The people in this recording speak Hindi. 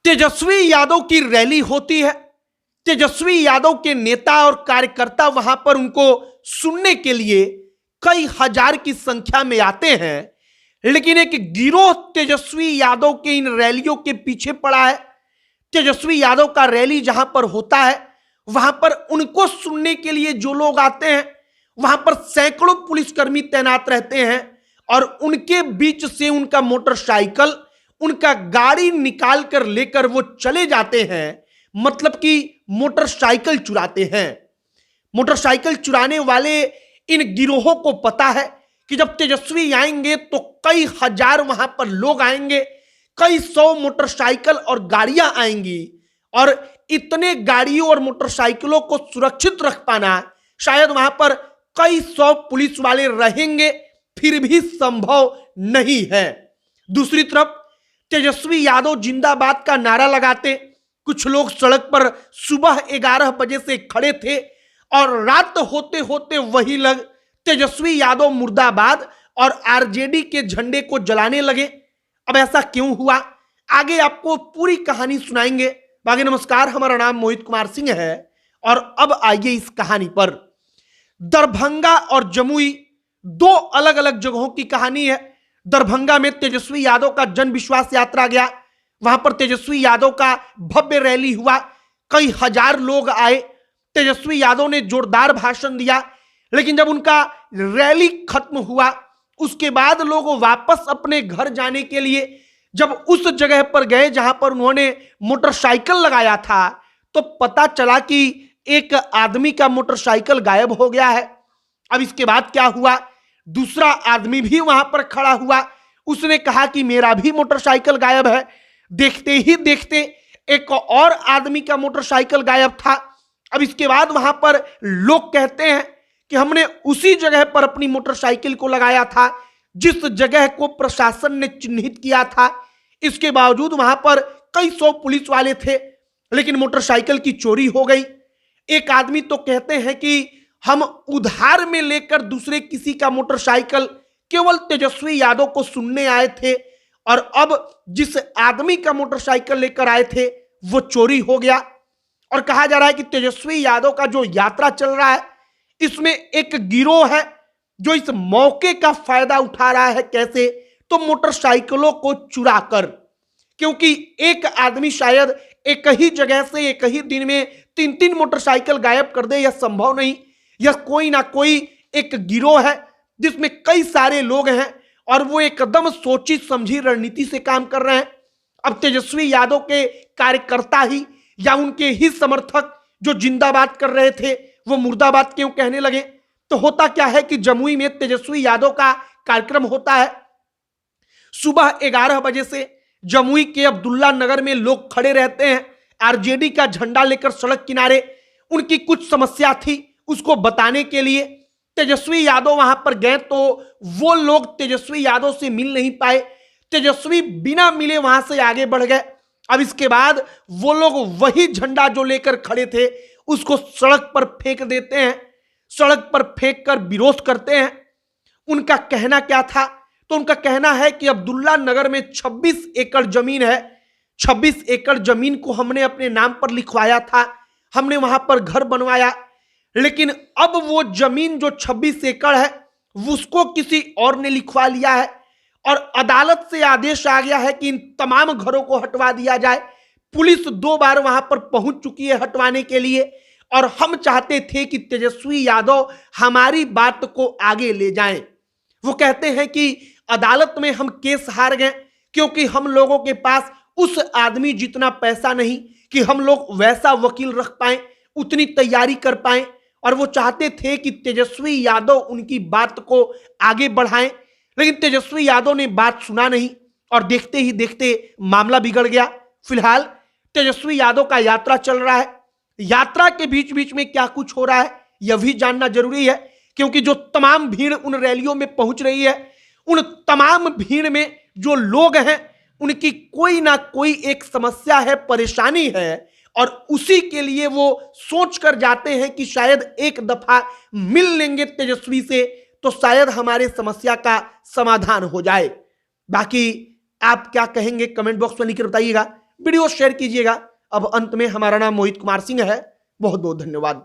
तेजस्वी यादव की रैली होती है। तेजस्वी यादव के नेता और कार्यकर्ता वहां पर उनको सुनने के लिए कई हजार की संख्या में आते हैं, लेकिन एक गिरोह तेजस्वी यादव के इन रैलियों के पीछे पड़ा है। तेजस्वी यादव का रैली जहां पर होता है, वहां पर उनको सुनने के लिए जो लोग आते हैं, वहां पर सैकड़ों पुलिसकर्मी तैनात रहते हैं और उनके बीच से उनका मोटरसाइकिल, उनका गाड़ी निकाल कर लेकर वो चले जाते हैं। मतलब कि मोटरसाइकिल चुराते हैं। मोटरसाइकिल चुराने वाले इन गिरोहों को पता है कि जब तेजस्वी आएंगे तो कई हजार वहां पर लोग आएंगे, कई सौ मोटरसाइकिल और गाड़ियां आएंगी और इतने गाड़ियों और मोटरसाइकिलों को सुरक्षित रख पाना शायद वहां पर कई सौ पुलिस वाले रहेंगे फिर भी संभव नहीं है। दूसरी तरफ तेजस्वी यादव जिंदाबाद का नारा लगाते, कुछ लोग सड़क पर सुबह 11 बजे से खड़े थे और रात होते होते वही लोग तेजस्वी यादव मुर्दाबाद और आरजेडी के झंडे को जलाने लगे। अब ऐसा क्यों हुआ, आगे आपको पूरी कहानी सुनाएंगे। बाकी नमस्कार, हमारा नाम मोहित कुमार सिंह है और अब आइए इस कहानी पर। दरभंगा और जमुई दो अलग अलग जगहों की कहानी है। दरभंगा में तेजस्वी यादव का जन विश्वास यात्रा गया, वहां पर तेजस्वी यादव का भव्य रैली हुआ, कई हजार लोग आए। तेजस्वी यादव ने जोरदार भाषण दिया, लेकिन जब उनका रैली खत्म हुआ उसके बाद लोग वापस अपने घर जाने के लिए जब उस जगह पर गए जहां पर उन्होंने मोटरसाइकिल लगाया था, तो पता चला कि एक आदमी का मोटरसाइकिल गायब हो गया है। अब इसके बाद क्या हुआ, दूसरा आदमी भी वहां पर खड़ा हुआ, उसने कहा कि मेरा भी मोटरसाइकिल गायब है। देखते ही देखते एक और आदमी का मोटरसाइकिल गायब था। अब इसके बाद वहां पर लोग कहते हैं कि हमने उसी जगह पर अपनी मोटरसाइकिल को लगाया था जिस जगह को प्रशासन ने चिन्हित किया था। इसके बावजूद वहां पर कई सौ पुलिस वाले थे, लेकिन मोटरसाइकिल की चोरी हो गई। एक आदमी तो कहते हैं कि हम उधार में लेकर दूसरे किसी का मोटरसाइकिल केवल तेजस्वी यादव को सुनने आए थे और अब जिस आदमी का मोटरसाइकिल लेकर आए थे वो चोरी हो गया। और कहा जा रहा है कि तेजस्वी यादव का जो यात्रा चल रहा है इसमें एक गिरोह है जो इस मौके का फायदा उठा रहा है। कैसे, तो मोटरसाइकिलों को चुरा कर, क्योंकि एक आदमी शायद एक ही जगह से एक ही दिन में 3-3 मोटरसाइकिल गायब कर दे, यह संभव नहीं। यह कोई ना कोई एक गिरोह है जिसमें कई सारे लोग हैं और वो एकदम सोची समझी रणनीति से काम कर रहे हैं। अब तेजस्वी यादव के कार्यकर्ता ही या उनके ही समर्थक जो जिंदाबाद कर रहे थे वो मुर्दाबाद क्यों कहने लगे। तो होता क्या है कि जमुई में तेजस्वी यादव का कार्यक्रम होता है। सुबह 11 बजे से जमुई के अब्दुल्ला नगर में लोग खड़े रहते हैं आरजेडी का झंडा लेकर सड़क किनारे। उनकी कुछ समस्या थी, उसको बताने के लिए तेजस्वी यादव वहां पर गए तो वो लोग तेजस्वी यादव से मिल नहीं पाए। तेजस्वी बिना मिले वहां से आगे बढ़ गए। अब इसके बाद वो लोग वही झंडा जो लेकर खड़े थे उसको सड़क पर फेंक देते हैं, सड़क पर फेंक कर विरोध करते हैं। उनका कहना क्या था, तो उनका कहना है कि अब्दुल्ला नगर में 26 एकड़ जमीन है, 26 एकड़ जमीन को हमने अपने नाम पर लिखवाया था, हमने वहां पर घर बनवाया, लेकिन अब वो जमीन जो 26 एकड़ है उसको किसी और ने लिखवा लिया है और अदालत से आदेश आ गया है कि इन तमाम घरों को हटवा दिया जाए। पुलिस 2 बार वहां पर पहुंच चुकी है हटवाने के लिए और हम चाहते थे कि तेजस्वी यादव हमारी बात को आगे ले जाएं। वो कहते हैं कि अदालत में हम केस हार गए क्योंकि हम लोगों के पास उस आदमी जितना पैसा नहीं कि हम लोग वैसा वकील रख पाए, उतनी तैयारी कर पाए। और वो चाहते थे कि तेजस्वी यादव उनकी बात को आगे बढ़ाएं, लेकिन तेजस्वी यादव ने बात सुना नहीं और देखते ही देखते मामला बिगड़ गया। फिलहाल तेजस्वी यादव का यात्रा चल रहा है। यात्रा के बीच बीच में क्या कुछ हो रहा है यह भी जानना जरूरी है, क्योंकि जो तमाम भीड़ उन रैलियों में पहुंच रही है, उन तमाम भीड़ में जो लोग हैं उनकी कोई ना कोई एक समस्या है, परेशानी है और उसी के लिए वो सोच कर जाते हैं कि शायद एक दफा मिल लेंगे तेजस्वी से तो शायद हमारे समस्या का समाधान हो जाए। बाकी आप क्या कहेंगे कमेंट बॉक्स में लिखकर बताइएगा। वीडियो शेयर कीजिएगा। अब अंत में हमारा नाम मोहित कुमार सिंह है। बहुत बहुत धन्यवाद।